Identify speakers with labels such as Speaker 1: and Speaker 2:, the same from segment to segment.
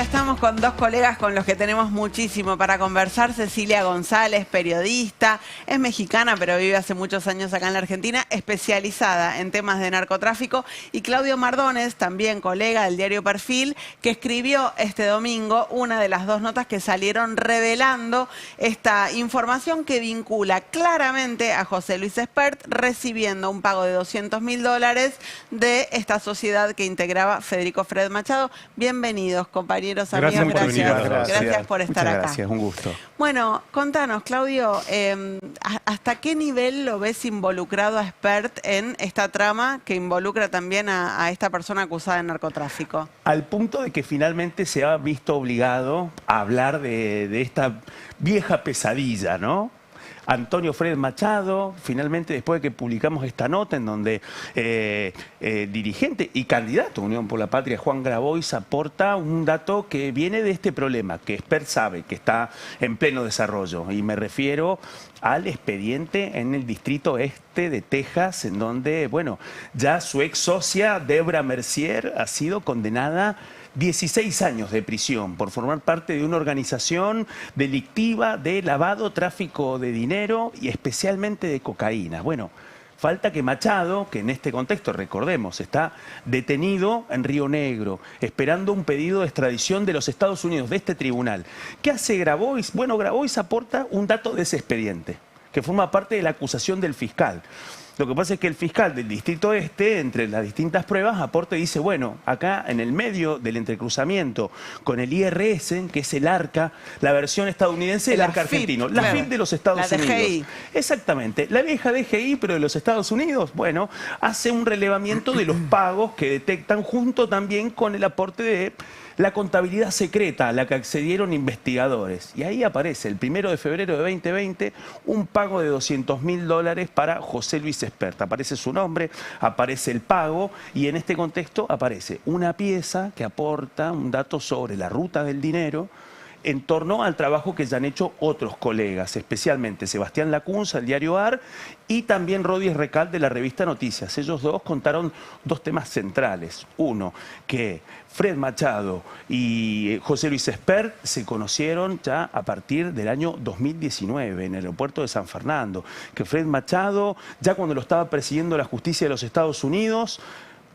Speaker 1: Ya estamos con dos colegas con los que tenemos muchísimo para conversar. Cecilia González, periodista, es mexicana pero vive hace muchos años acá en la Argentina, especializada en temas de narcotráfico. Y Claudio Mardones, también colega del diario Perfil, que escribió este domingo una de las dos notas que salieron revelando esta información que vincula claramente a José Luis Espert recibiendo un pago de $200.000 de esta sociedad que integraba Federico Fred Machado. Bienvenidos, compañeros, amigos. Gracias por estar acá.
Speaker 2: Gracias, un gusto.
Speaker 1: Bueno, contanos, Claudio, ¿hasta qué nivel lo ves involucrado a Espert en esta trama que involucra también a esta persona acusada de narcotráfico?
Speaker 2: Al punto de que finalmente se ha visto obligado a hablar de esta vieja pesadilla, ¿no? Antonio Fred Machado, finalmente después de que publicamos esta nota en donde dirigente y candidato a Unión por la Patria, Juan Grabois, aporta un dato que viene de este problema, que Espert sabe que está en pleno desarrollo. Y me refiero al expediente en el distrito este de Texas, en donde, bueno, ya su ex socia, Debra Mercier, ha sido condenada 16 años de prisión por formar parte de una organización delictiva de lavado, tráfico de dinero y especialmente de cocaína. Bueno, falta que Machado, que en este contexto, recordemos, está detenido en Río Negro, esperando un pedido de extradición de los Estados Unidos, de este tribunal. ¿Qué hace Grabois? Bueno, Grabois aporta un dato de ese expediente, que forma parte de la acusación del fiscal. Lo que pasa es que el fiscal del distrito este, entre las distintas pruebas, aporta y dice, bueno, acá en el medio del entrecruzamiento con el IRS, que es el ARCA, la versión estadounidense del ARCA argentino, la FIP de los Estados Unidos. DGI. Exactamente, la vieja DGI, pero de los Estados Unidos, bueno, hace un relevamiento de los pagos que detectan junto también con el aporte de la contabilidad secreta a la que accedieron investigadores. Y ahí aparece el 1 de febrero de 2020 un pago de $200.000 para José Luis Espert. Aparece su nombre, aparece el pago y en este contexto aparece una pieza que aporta un dato sobre la ruta del dinero en torno al trabajo que ya han hecho otros colegas, especialmente Sebastián Lacunza, del diario AR, y también Rodi Recal, de la revista Noticias. Ellos dos contaron dos temas centrales. Uno, que Fred Machado y José Luis Espert se conocieron ya a partir del año 2019 en el aeropuerto de San Fernando. Que Fred Machado, ya cuando lo estaba persiguiendo la justicia de los Estados Unidos,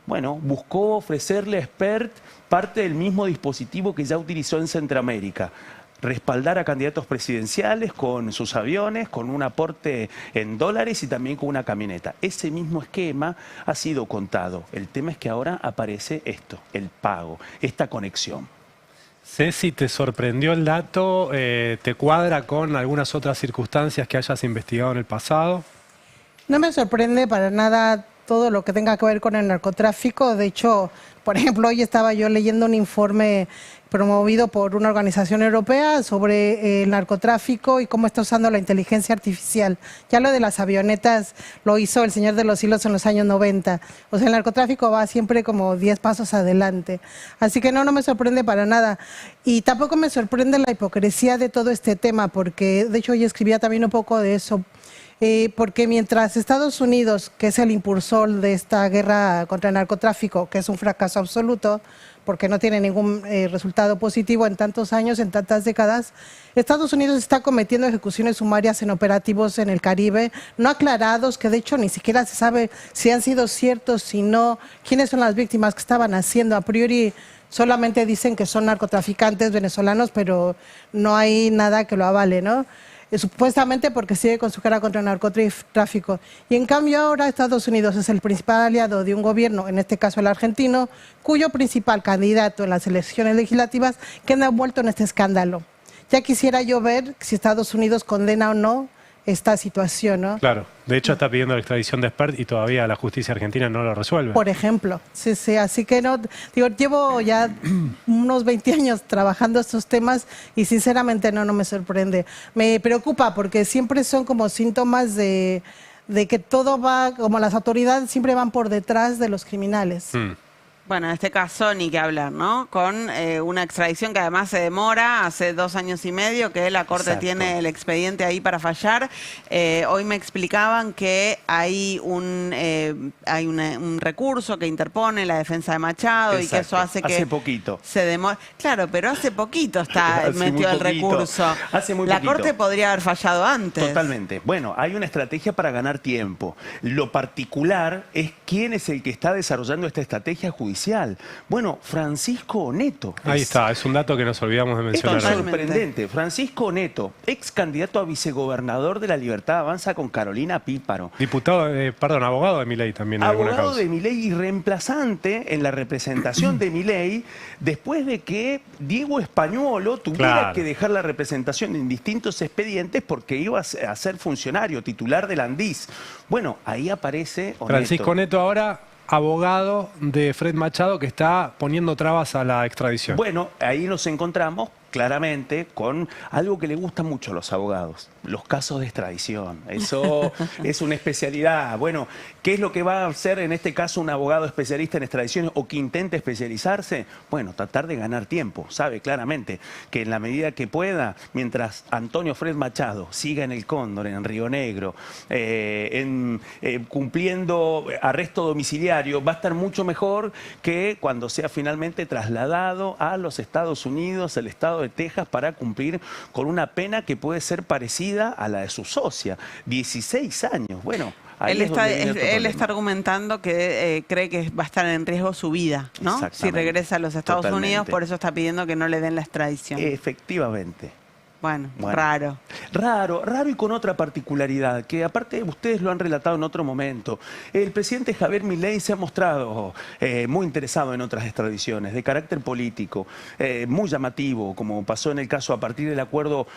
Speaker 2: bueno, buscó ofrecerle a Espert parte del mismo dispositivo que ya utilizó en Centroamérica. Respaldar a candidatos presidenciales con sus aviones, con un aporte en dólares y también con una camioneta. Ese mismo esquema ha sido contado. El tema es que ahora aparece esto, el pago, esta conexión.
Speaker 3: Ceci, ¿te sorprendió el dato? ¿Te cuadra con algunas otras circunstancias que hayas investigado en el pasado?
Speaker 4: No me sorprende para nada todo lo que tenga que ver con el narcotráfico. De hecho, por ejemplo, hoy estaba yo leyendo un informe promovido por una organización europea sobre el narcotráfico y cómo está usando la inteligencia artificial. Ya lo de las avionetas lo hizo el Señor de los Hilos en los años 90. O sea, el narcotráfico va siempre como 10 pasos adelante. Así que no me sorprende para nada. Y tampoco me sorprende la hipocresía de todo este tema, porque de hecho hoy escribía también un poco de eso. Porque mientras Estados Unidos, que es el impulsor de esta guerra contra el narcotráfico, que es un fracaso absoluto, porque no tiene ningún resultado positivo en tantos años, en tantas décadas, Estados Unidos está cometiendo ejecuciones sumarias en operativos en el Caribe, no aclarados, que de hecho ni siquiera se sabe si han sido ciertos, si no, quiénes son las víctimas que estaban haciendo. A priori solamente dicen que son narcotraficantes venezolanos, pero no hay nada que lo avale, ¿no? Supuestamente porque sigue con su guerra contra el narcotráfico. Y en cambio ahora Estados Unidos es el principal aliado de un gobierno, en este caso el argentino, cuyo principal candidato en las elecciones legislativas queda envuelto en este escándalo. Ya quisiera yo ver si Estados Unidos condena o no esta situación, ¿no?
Speaker 3: Claro, de hecho está pidiendo la extradición de Espert y todavía la justicia argentina no lo resuelve.
Speaker 4: Por ejemplo, sí, así que no, digo, llevo ya unos 20 años trabajando estos temas y sinceramente no me sorprende. Me preocupa porque siempre son como síntomas de que todo va, como las autoridades siempre van por detrás de los criminales.
Speaker 1: Bueno, en este caso ni que hablar, ¿no? Con una extradición que además se demora, hace 2 años y medio que la Corte
Speaker 2: Exacto.
Speaker 1: tiene el expediente ahí para fallar. Hoy me explicaban que hay un recurso que interpone la defensa de Machado y que eso hace que
Speaker 2: hace poquito.
Speaker 1: se demore. Claro, pero hace poquito está
Speaker 2: Hace muy
Speaker 1: metido el
Speaker 2: poquito.
Speaker 1: recurso.
Speaker 2: Hace muy
Speaker 1: La
Speaker 2: poquito.
Speaker 1: Corte podría haber fallado antes.
Speaker 2: Totalmente. Bueno, hay una estrategia para ganar tiempo. Lo particular es quién es el que está desarrollando esta estrategia judicial. Bueno, Francisco Oneto.
Speaker 3: Ahí está, es un dato que nos olvidamos de
Speaker 2: Es
Speaker 3: mencionar.
Speaker 1: Totalmente.
Speaker 2: sorprendente. Francisco Oneto, ex candidato a vicegobernador de La Libertad Avanza con Carolina Píparo.
Speaker 3: Diputado, abogado de Milei también en alguna
Speaker 2: Abogado
Speaker 3: causa.
Speaker 2: de Milei y reemplazante en la representación de Milei después de que Diego Españuolo tuviera
Speaker 3: Claro.
Speaker 2: que dejar la representación en distintos expedientes porque iba a ser funcionario, titular del Andis. Bueno, ahí aparece Oneto.
Speaker 3: Francisco Neto ahora, abogado de Fred Machado, que está poniendo trabas a la extradición.
Speaker 2: Bueno, ahí nos encontramos claramente con algo que le gusta mucho a los abogados, los casos de extradición. Eso es una especialidad. Bueno, ¿qué es lo que va a hacer en este caso un abogado especialista en extradiciones o que intente especializarse? Bueno, tratar de ganar tiempo. Sabe claramente que en la medida que pueda, mientras Antonio Fred Machado siga en el Cóndor, en Río Negro, cumpliendo arresto domiciliario, va a estar mucho mejor que cuando sea finalmente trasladado a los Estados Unidos, el estado de Texas, para cumplir con una pena que puede ser parecida a la de su socia, 16 años. Bueno, ahí es donde viene otro
Speaker 1: Él
Speaker 2: problema.
Speaker 1: está argumentando que cree que va a estar en riesgo su vida, ¿no? Si
Speaker 2: Exactamente.
Speaker 1: regresa a los Estados
Speaker 2: Totalmente.
Speaker 1: Unidos, por eso está pidiendo que no le den la extradición.
Speaker 2: Efectivamente.
Speaker 1: Bueno,
Speaker 2: Bueno.
Speaker 1: raro.
Speaker 2: Raro y con otra particularidad, que aparte ustedes lo han relatado en otro momento. El presidente Javier Milei se ha mostrado muy interesado en otras extradiciones, de carácter político, muy llamativo, como pasó en el caso a partir del acuerdo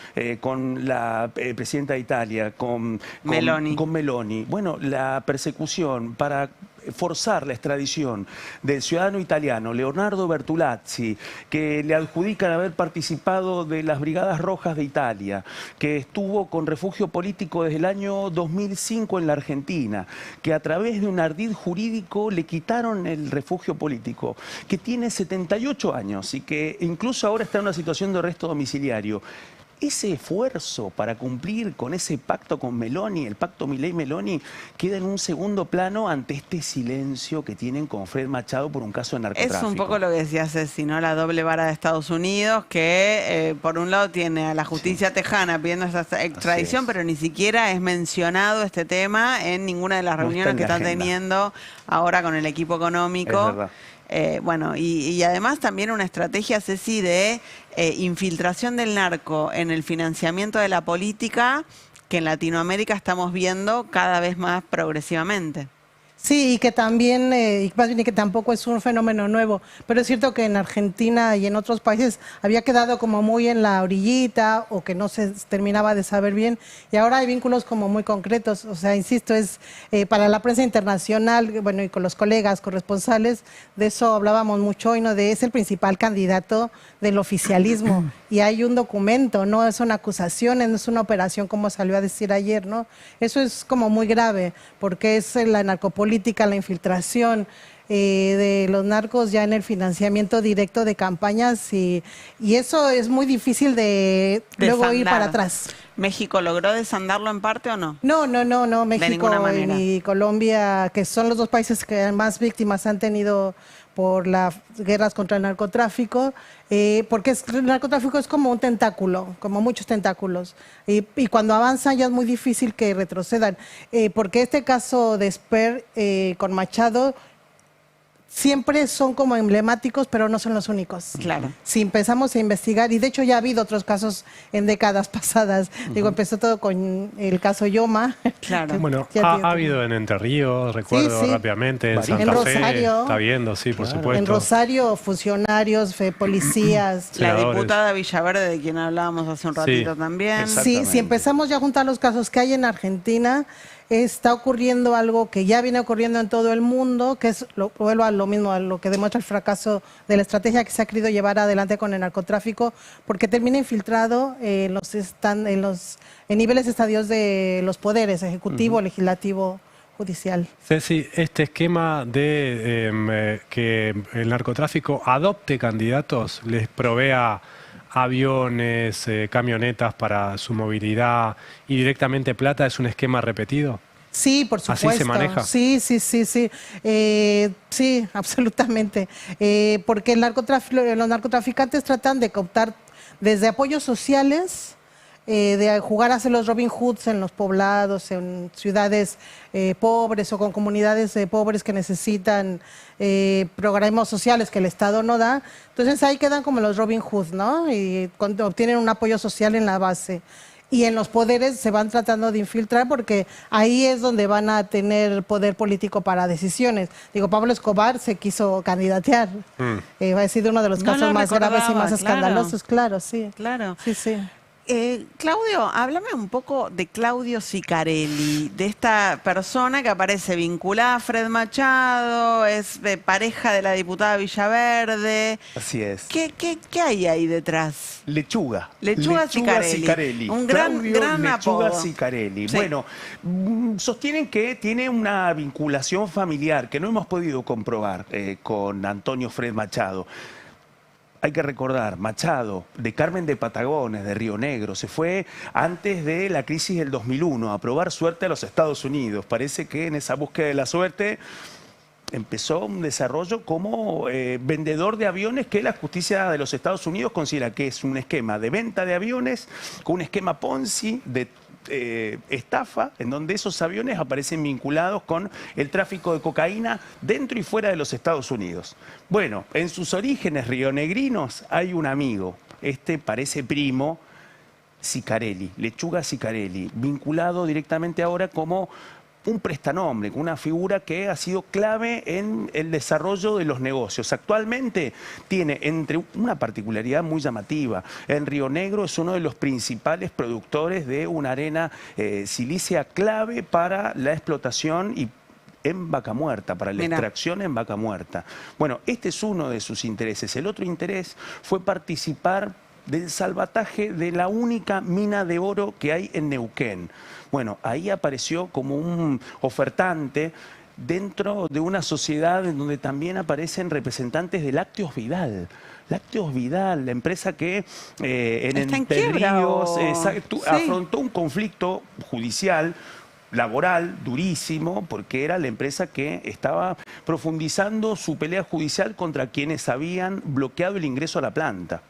Speaker 2: con la presidenta de Italia, con Meloni. Bueno, la persecución para forzar la extradición del ciudadano italiano Leonardo Bertolazzi, que le adjudican haber participado de las Brigadas Rojas de Italia, que estuvo con refugio político desde el año 2005 en la Argentina, que a través de un ardid jurídico le quitaron el refugio político, que tiene 78 años y que incluso ahora está en una situación de arresto domiciliario. Ese esfuerzo para cumplir con ese pacto con Meloni, el pacto Milei-Meloni, queda en un segundo plano ante este silencio que tienen con Fred Machado por un caso de narcotráfico.
Speaker 1: Es un poco lo que decía Ceci, ¿no? La doble vara de Estados Unidos, que por un lado tiene a la justicia tejana pidiendo esa extradición, pero ni siquiera es mencionado este tema en ninguna de las
Speaker 2: No está
Speaker 1: reuniones
Speaker 2: en
Speaker 1: que
Speaker 2: la
Speaker 1: están
Speaker 2: agenda.
Speaker 1: teniendo ahora con el equipo económico.
Speaker 2: Es verdad.
Speaker 1: Bueno, y además también una estrategia, Ceci, de infiltración del narco en el financiamiento de la política que en Latinoamérica estamos viendo cada vez más progresivamente.
Speaker 4: Sí, y que también, y más bien que tampoco es un fenómeno nuevo, pero es cierto que en Argentina y en otros países había quedado como muy en la orillita o que no se terminaba de saber bien, y ahora hay vínculos como muy concretos, o sea, insisto, es para la prensa internacional, bueno, y con los colegas corresponsales, de eso hablábamos mucho hoy, ¿no? De es el principal candidato del oficialismo, y hay un documento, no son acusaciones, no es una operación como salió a decir ayer, ¿no? Eso es como muy grave, porque es la narcopolítica, la infiltración de los narcos ya en el financiamiento directo de campañas y eso es muy difícil de luego ir para atrás.
Speaker 1: ¿México logró desandarlo en parte o no?
Speaker 4: No, México
Speaker 1: ninguna manera.
Speaker 4: y Colombia, que son los dos países que más víctimas han tenido por las guerras contra el narcotráfico, porque el narcotráfico es como un tentáculo, como muchos tentáculos, y cuando avanzan ya es muy difícil que retrocedan, porque este caso de Esper con Machado siempre son como emblemáticos, pero no son los únicos.
Speaker 1: Claro.
Speaker 4: Si empezamos a investigar, y de hecho ya ha habido otros casos en décadas pasadas, digo, empezó todo con el caso Yoma.
Speaker 1: Claro.
Speaker 3: Bueno,
Speaker 4: Ya
Speaker 3: ha habido en Entre Ríos, recuerdo
Speaker 4: Sí, sí.
Speaker 3: rápidamente, en
Speaker 2: Varios.
Speaker 3: Santa
Speaker 4: En
Speaker 3: Fe,
Speaker 4: Rosario.
Speaker 3: está viendo, sí, por supuesto.
Speaker 4: En Rosario, funcionarios, policías.
Speaker 1: La
Speaker 3: senadores.
Speaker 1: diputada Villaverde, de quien hablábamos hace un ratito también.
Speaker 2: Exacto.
Speaker 4: Si empezamos ya a juntar los casos que hay en Argentina, está ocurriendo algo que ya viene ocurriendo en todo el mundo, que es, vuelvo a lo mismo, a lo que demuestra el fracaso de la estrategia que se ha querido llevar adelante con el narcotráfico, porque termina infiltrado en niveles estadios de los poderes, ejecutivo, legislativo, judicial.
Speaker 3: Ceci, este esquema de que el narcotráfico adopte candidatos, les provea aviones, camionetas para su movilidad y directamente plata, ¿es un esquema repetido?
Speaker 4: Sí, por supuesto.
Speaker 3: ¿Así se maneja?
Speaker 4: Sí. Sí, absolutamente. Porque los narcotraficantes tratan de cooptar desde apoyos sociales, de jugar a hacer los Robin Hoods en los poblados, en ciudades pobres o con comunidades pobres que necesitan programas sociales que el Estado no da. Entonces ahí quedan como los Robin Hoods, ¿no? Y cuando obtienen un apoyo social en la base. Y en los poderes se van tratando de infiltrar porque ahí es donde van a tener poder político para decisiones. Digo, Pablo Escobar se quiso candidatear. Va a ser uno de los casos más graves y más escandalosos, claro, sí.
Speaker 1: Claro.
Speaker 4: Sí.
Speaker 1: Claudio, háblame un poco de Claudio Sicarelli, de esta persona que aparece vinculada a Fred Machado, es de pareja de la diputada Villaverde.
Speaker 2: Así es.
Speaker 1: ¿Qué hay ahí detrás?
Speaker 2: Lechuga.
Speaker 1: Lechuga Sicarelli. Un gran
Speaker 2: Lechuga
Speaker 1: apodo.
Speaker 2: Sicarelli.
Speaker 1: Sí.
Speaker 2: Bueno, sostienen que tiene una vinculación familiar que no hemos podido comprobar con Antonio Fred Machado. Hay que recordar, Machado, de Carmen de Patagones, de Río Negro, se fue antes de la crisis del 2001 a probar suerte a los Estados Unidos. Parece que en esa búsqueda de la suerte empezó un desarrollo como vendedor de aviones que la justicia de los Estados Unidos considera que es un esquema de venta de aviones con un esquema Ponzi de estafa, en donde esos aviones aparecen vinculados con el tráfico de cocaína dentro y fuera de los Estados Unidos. Bueno, en sus orígenes rionegrinos hay un amigo, parece primo, Sicarelli, Lechuga Sicarelli, vinculado directamente ahora como un prestanombre, una figura que ha sido clave en el desarrollo de los negocios. Actualmente tiene una particularidad muy llamativa. En Río Negro es uno de los principales productores de una arena silícea clave para la explotación y en Vaca Muerta, para la extracción en Vaca Muerta. Bueno, este es uno de sus intereses. El otro interés fue participar del salvataje de la única mina de oro que hay en Neuquén. Bueno, ahí apareció como un ofertante dentro de una sociedad en donde también aparecen representantes de Lácteos Vidal. Lácteos Vidal, la empresa que en Entre Ríos afrontó un conflicto judicial, laboral, durísimo, porque era la empresa que estaba profundizando su pelea judicial contra quienes habían bloqueado el ingreso a la planta.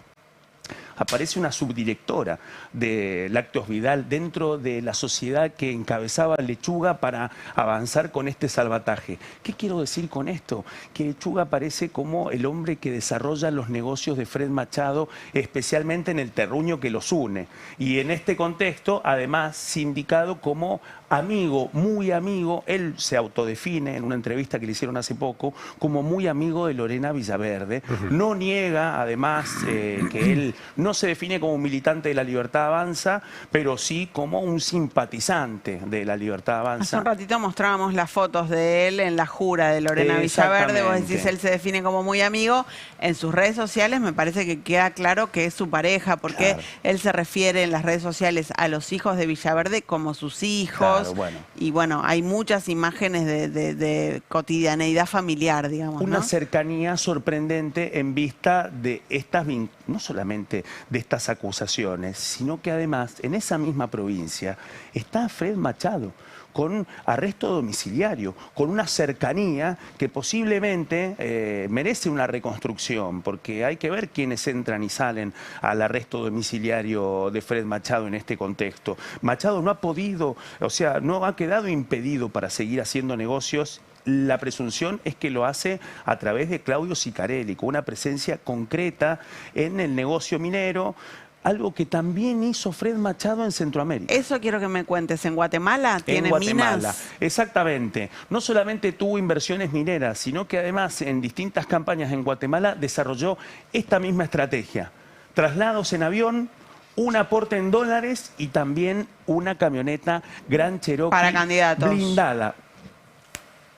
Speaker 2: Aparece una subdirectora de Lácteos Vidal dentro de la sociedad que encabezaba Lechuga para avanzar con este salvataje. ¿Qué quiero decir con esto? Que Lechuga aparece como el hombre que desarrolla los negocios de Fred Machado, especialmente en el terruño que los une. Y en este contexto, además, sindicado como amigo, muy amigo, él se autodefine en una entrevista que le hicieron hace poco, como muy amigo de Lorena Villaverde. No niega, además, que él no se define como un militante de La Libertad Avanza, pero sí como un simpatizante de La Libertad Avanza.
Speaker 1: Hace un ratito mostrábamos las fotos de él en la jura de Lorena Villaverde. Vos decís, él se define como muy amigo. En sus redes sociales me parece que queda claro que es su pareja, porque él se refiere en las redes sociales a los hijos de Villaverde como sus hijos. Y bueno, hay muchas imágenes de cotidianeidad familiar, digamos.
Speaker 2: Una cercanía sorprendente en vista de estas, no solamente de estas acusaciones, sino que además en esa misma provincia está Fred Machado, con arresto domiciliario, con una cercanía que posiblemente merece una reconstrucción, porque hay que ver quiénes entran y salen al arresto domiciliario de Fred Machado en este contexto. Machado no ha podido, o sea, no ha quedado impedido para seguir haciendo negocios. La presunción es que lo hace a través de Claudio Sicarelli, con una presencia concreta en el negocio minero, algo que también hizo Fred Machado en Centroamérica.
Speaker 1: Eso quiero que me cuentes. ¿En Guatemala tiene minas?
Speaker 2: Exactamente. No solamente tuvo inversiones mineras, sino que además en distintas campañas en Guatemala desarrolló esta misma estrategia. Traslados en avión, un aporte en dólares y también una camioneta Gran Cherokee
Speaker 1: para candidatos
Speaker 2: blindada.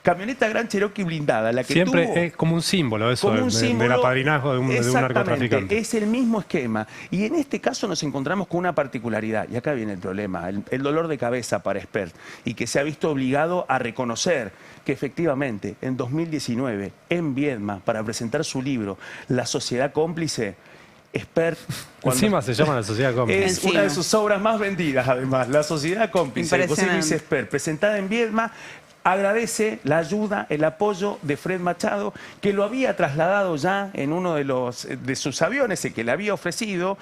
Speaker 2: Camioneta Gran Cherokee blindada, la que
Speaker 3: Siempre
Speaker 2: tuvo...
Speaker 3: es como un símbolo eso,
Speaker 2: Como un
Speaker 3: del
Speaker 2: símbolo,
Speaker 3: apadrinazgo de un narcotraficante.
Speaker 2: exactamente, es el mismo esquema. Y en este caso nos encontramos con una particularidad, y acá viene el problema, el dolor de cabeza para Espert, y que se ha visto obligado a reconocer que efectivamente en 2019, en Viedma, para presentar su libro La Sociedad Cómplice, Espert...
Speaker 3: Encima se llama La Sociedad Cómplice.
Speaker 2: Es una de sus obras más vendidas, además, La Sociedad Cómplice, de José Luis Espert, presentada en Viedma. Agradece la ayuda, el apoyo de Fred Machado, que lo había trasladado ya en uno de sus aviones, el que le había ofrecido.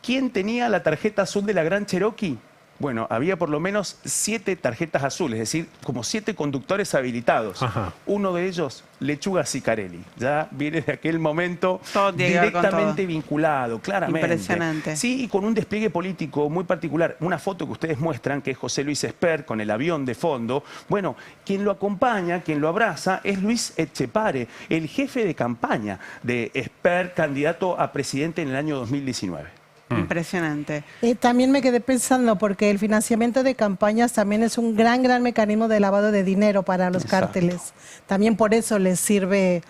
Speaker 2: ¿Quién tenía la tarjeta azul de la Gran Cherokee? Bueno, había por lo menos 7 tarjetas azules, es decir, como 7 conductores habilitados.
Speaker 3: Ajá.
Speaker 2: Uno de ellos, Lechuga Sicarelli. Ya viene de aquel momento
Speaker 1: Todo tiene que ver con
Speaker 2: directamente
Speaker 1: todo.
Speaker 2: vinculado, claramente.
Speaker 1: Impresionante.
Speaker 2: Sí, y con un despliegue político muy particular. Una foto que ustedes muestran, que es José Luis Espert con el avión de fondo. Bueno, quien lo acompaña, quien lo abraza, es Luis Etchepare, el jefe de campaña de Espert, candidato a presidente en el año 2019.
Speaker 1: Impresionante.
Speaker 4: También me quedé pensando porque el financiamiento de campañas también es un gran mecanismo de lavado de dinero para los
Speaker 2: Exacto.
Speaker 4: cárteles. También por eso les sirve.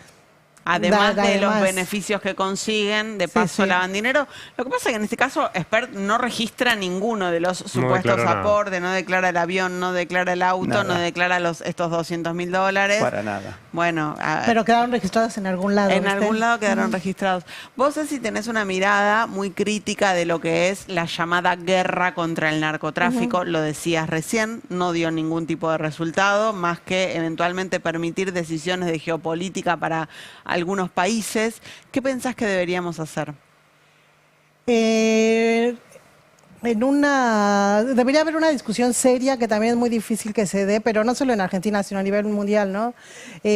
Speaker 1: Además de los
Speaker 4: además.
Speaker 1: beneficios que consiguen, de
Speaker 4: Sí,
Speaker 1: paso
Speaker 4: sí.
Speaker 1: lavan dinero. Lo que pasa es que en este caso Espert no registra ninguno de los supuestos
Speaker 3: declara nada.
Speaker 1: aportes, no declara el avión, no declara el auto,
Speaker 2: Nada.
Speaker 1: no declara estos $200.000.
Speaker 2: Para nada.
Speaker 1: Bueno,
Speaker 4: Pero quedaron registrados en algún lado.
Speaker 1: en
Speaker 4: ¿viste?
Speaker 1: algún lado quedaron registrados. Vos, Ceci, tenés una mirada muy crítica de lo que es la llamada guerra contra el narcotráfico. Lo decías recién, no dio ningún tipo de resultado, más que eventualmente permitir decisiones de geopolítica para algunos países. ¿Qué pensás que deberíamos hacer?
Speaker 4: Debería haber una discusión seria que también es muy difícil que se dé, pero no solo en Argentina, sino a nivel mundial, ¿no?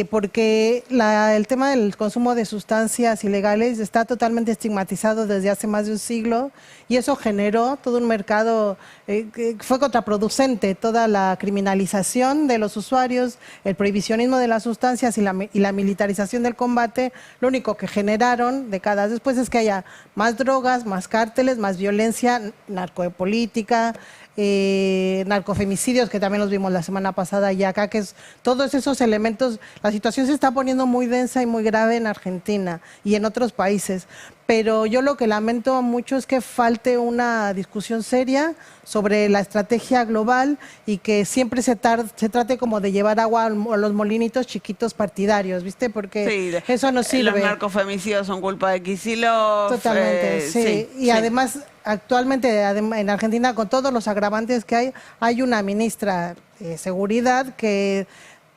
Speaker 4: Porque el tema del consumo de sustancias ilegales está totalmente estigmatizado desde hace más de un siglo y eso generó todo un mercado que fue contraproducente, toda la criminalización de los usuarios, el prohibicionismo de las sustancias y la militarización del combate, lo único que generaron décadas después es que haya más drogas, más cárteles, más violencia, narcopolítica, narcofemicidios, que también los vimos la semana pasada y acá, que es todos esos elementos. La situación se está poniendo muy densa y muy grave en Argentina y en otros países. Pero yo lo que lamento mucho es que falte una discusión seria sobre la estrategia global y que siempre se trate como de llevar agua a los molinitos chiquitos partidarios, ¿viste? Porque eso no sirve.
Speaker 1: Los narcofemicidios son culpa de Kicillof.
Speaker 4: Totalmente, sí. Y además, actualmente en Argentina, con todos los agravantes que hay una ministra de Seguridad que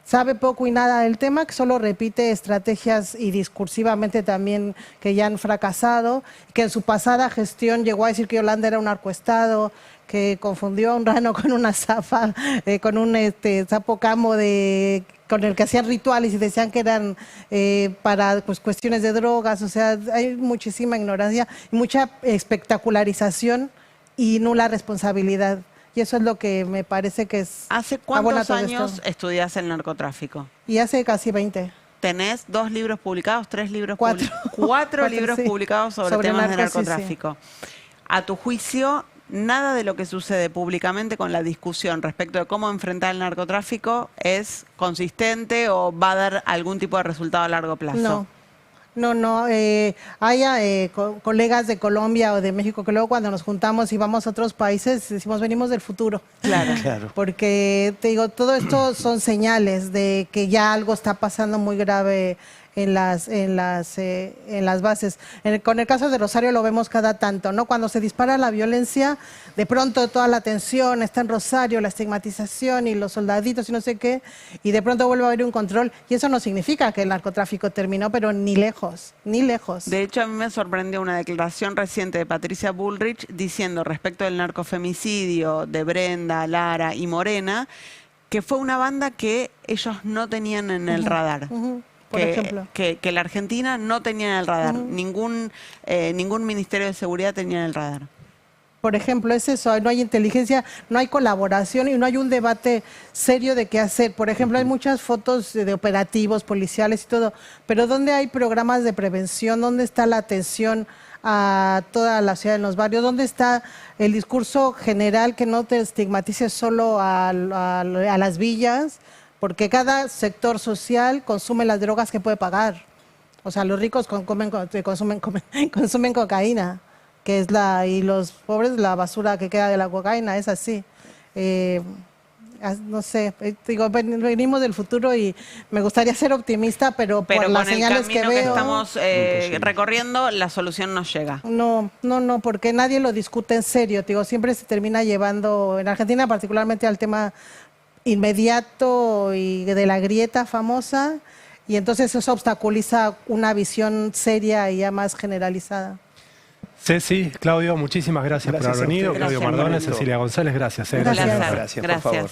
Speaker 4: sabe poco y nada del tema, que solo repite estrategias y discursivamente también que ya han fracasado, que en su pasada gestión llegó a decir que Holanda era un narcoestado, que confundió a un rano con una zafa, con un sapo camo con el que hacían rituales y decían que eran para cuestiones de drogas. O sea, hay muchísima ignorancia y mucha espectacularización y nula responsabilidad. Y eso es lo que me parece que es...
Speaker 1: ¿Hace cuántos años estudiás el narcotráfico?
Speaker 4: Y hace casi 20.
Speaker 1: ¿Tenés 2 libros publicados, 3 libros
Speaker 4: 4.
Speaker 1: publicados? 4 libros publicados sobre temas de narcotráfico. Sí. A tu juicio, nada de lo que sucede públicamente con la discusión respecto de cómo enfrentar el narcotráfico es consistente o va a dar algún tipo de resultado a largo plazo.
Speaker 4: No. Hay colegas de Colombia o de México que luego cuando nos juntamos y vamos a otros países decimos venimos del futuro.
Speaker 2: Claro.
Speaker 4: Porque te digo, todo esto son señales de que ya algo está pasando muy grave en las bases. Con el caso de Rosario lo vemos cada tanto, ¿no? Cuando se dispara la violencia, de pronto toda la atención está en Rosario, la estigmatización y los soldaditos y no sé qué, y de pronto vuelve a haber un control, y eso no significa que el narcotráfico terminó, pero ni lejos. De
Speaker 1: hecho, a mí me sorprendió una declaración reciente de Patricia Bullrich diciendo respecto del narcofemicidio de Brenda, Lara y Morena, que fue una banda que ellos no tenían en el radar.
Speaker 4: Por ejemplo.
Speaker 1: Que la Argentina no tenía en el radar. Ningún Ministerio de Seguridad tenía en el radar.
Speaker 4: Por ejemplo, es eso, no hay inteligencia, no hay colaboración y no hay un debate serio de qué hacer. Por ejemplo, hay muchas fotos de operativos policiales y todo, pero ¿dónde hay programas de prevención? ¿Dónde está la atención a toda la ciudad en los barrios? ¿Dónde está el discurso general que no te estigmatice solo a las villas? porque cada sector social consume las drogas que puede pagar. O sea, los ricos consumen cocaína, que es y los pobres la basura que queda de la cocaína, es así. No sé, digo, venimos del futuro y me gustaría ser optimista, pero por las señales que veo...
Speaker 1: Pero con el camino que estamos recorriendo, la solución no llega.
Speaker 4: No, porque nadie lo discute en serio. Digo, siempre se termina llevando, en Argentina particularmente, al tema inmediato y de la grieta famosa, y entonces eso obstaculiza una visión seria y ya más generalizada.
Speaker 3: Ceci, Claudio, muchísimas gracias por haber venido. Claudio Mardones, Cecilia González, gracias.
Speaker 1: Gracias.
Speaker 2: Gracias, por favor.